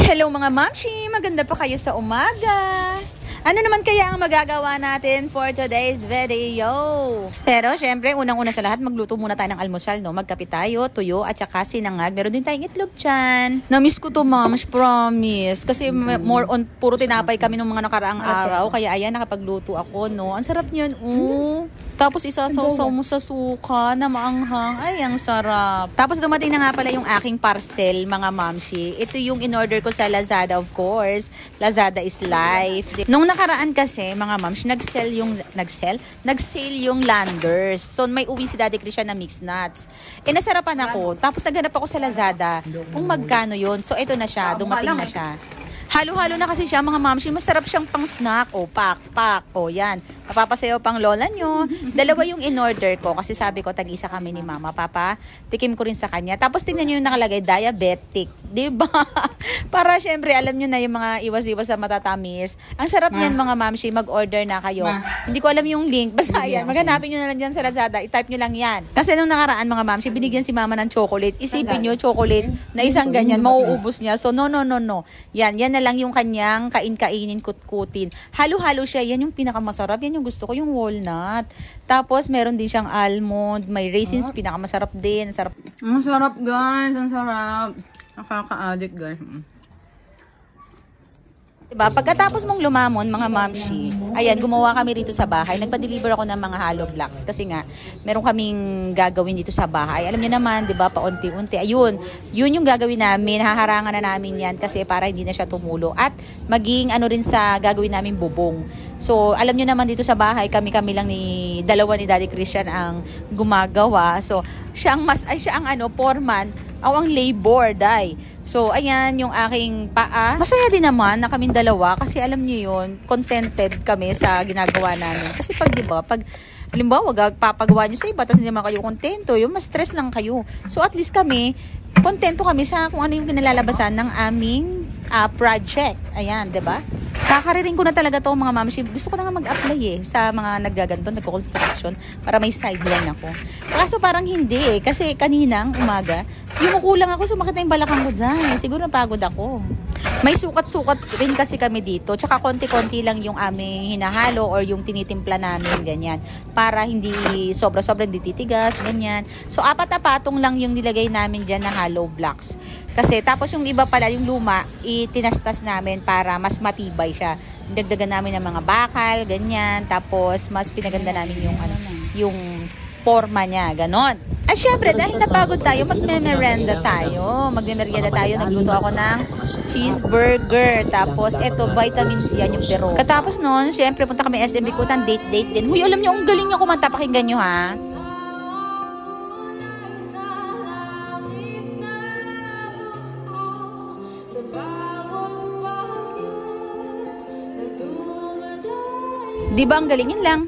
Hello mga mamshi! Maganda pa kayo sa umaga! Ano naman kaya ang magagawa natin for today's video? Pero syempre, unang-una sa lahat, magluto muna tayo ng almusal, no? Magkape tayo, tuyo, at saka sinangag. Meron din tayong itlog dyan. Na-miss ko to, moms, promise. Kasi more on, puro tinapay kami nung mga nakaraang araw. Kaya ayan, nakapagluto ako, no? Ang sarap niyan, Tapos isasawsaw mo sa suka na maanghang. Ay, ang sarap. Tapos dumating na nga pala yung aking parcel, mga mamshi. Ito yung in-order ko sa Lazada, of course. Lazada is life. Nung nakaraan kasi, mga mamshi, nag-sale yung Landers. So, may uwi si Daddy Christian na mixed nuts. Nasarapan ako. Tapos naghanap ako sa Lazada kung magkano yun. So, ito na siya. Dumating na siya. Halo-halo na kasi siya, mga mamshi. Masarap siyang pang snack. Pak. Yan. Mapapasayaw pang lola nyo. Dalawa yung in-order ko kasi sabi ko, tag-isa kami ni mama. Papa, tikim ko rin sa kanya. Tapos tingnan nyo yung nakalagay, diabetic. Diba? Para syempre, alam nyo na yung mga iwas-iwas sa matatamis. Ang sarap niyan, mga mamshi. Mag-order na kayo. Hindi ko alam yung link. Basta yan. Maghanapin nyo na lang dyan sa Lazada. I-type nyo lang yan. Kasi nung nakaraan, mga mamshi, binigyan si mama ng chocolate. Isipin nyo, chocolate na isang ganyan. Mauubos niya. So, no. Yan na lang yung kanyang kain-kainin, kutkutin. Halo-halo siya. Yan yung pinakamasarap. Yan yung gusto ko, yung walnut. Tapos, meron din siyang almond. May raisins, pinakamasarap din. Sarap. Ang sarap, guys. Ang sarap. Nakaka-addict, guys. Diba? Pagkatapos mong lumamon, mga mamshi, ayan, gumawa kami rito sa bahay. Nagpa-deliver ako ng mga hollow blocks kasi nga, meron kaming gagawin dito sa bahay. Alam niyo naman, diba, paunti-unti. Ayun, yun yung gagawin namin. Haharangan na namin yan kasi para hindi na siya tumulo. At maging ano rin sa gagawin namin bubong. So, alam niyo naman dito sa bahay, kami lang dalawa ni Daddy Christian ang gumagawa. So, siya ang foreman, ang labor, day. So, ayan, yung aking paa. Masaya din naman na kaming dalawa kasi alam niyo yun, contented kami sa ginagawa namin. Kasi pag halimbawa, papagawa niyo sa iba, tapos hindi naman kayo kontento, yung mas stress lang kayo. So, at least kami, kontento kami sa kung ano yung kinalalabasan ng aming project. Ayan, diba? Kakaririn ko na talaga to, mga mamshi. Gusto ko na nga mag-apply sa mga naggaganto, nagko-construction para may sideline ako. Kaso parang hindi kasi kaninang umaga, yumuko lang ako, sumakit na yung balakang ko dyan. Siguro napagod ako. May sukat-sukat rin kasi kami dito. Tsaka konti-konti lang yung aming hinahalo or yung tinitimpla namin, ganyan. Para hindi sobra-sobra hindi titigas, ganyan. So, 4 na patong lang yung nilagay namin dyan na hollow blocks. Kasi, tapos yung iba pala, yung luma, itinastas namin para mas matibay siya. Dagdagan namin ng mga bakal, ganyan. Tapos, mas pinaganda namin yung forma niya, ganon. At syempre, dahil napagod tayo, magme-merienda tayo. Nagluto ako ng cheeseburger. Tapos, eto, vitamin C, yan yung pero. Katapos nun, syempre, punta kami SM Bikutan, date din. Huy, alam niyo, ang galing niyo kumanta, pakinggan niyo, ha? Diba ang galing? Yun lang.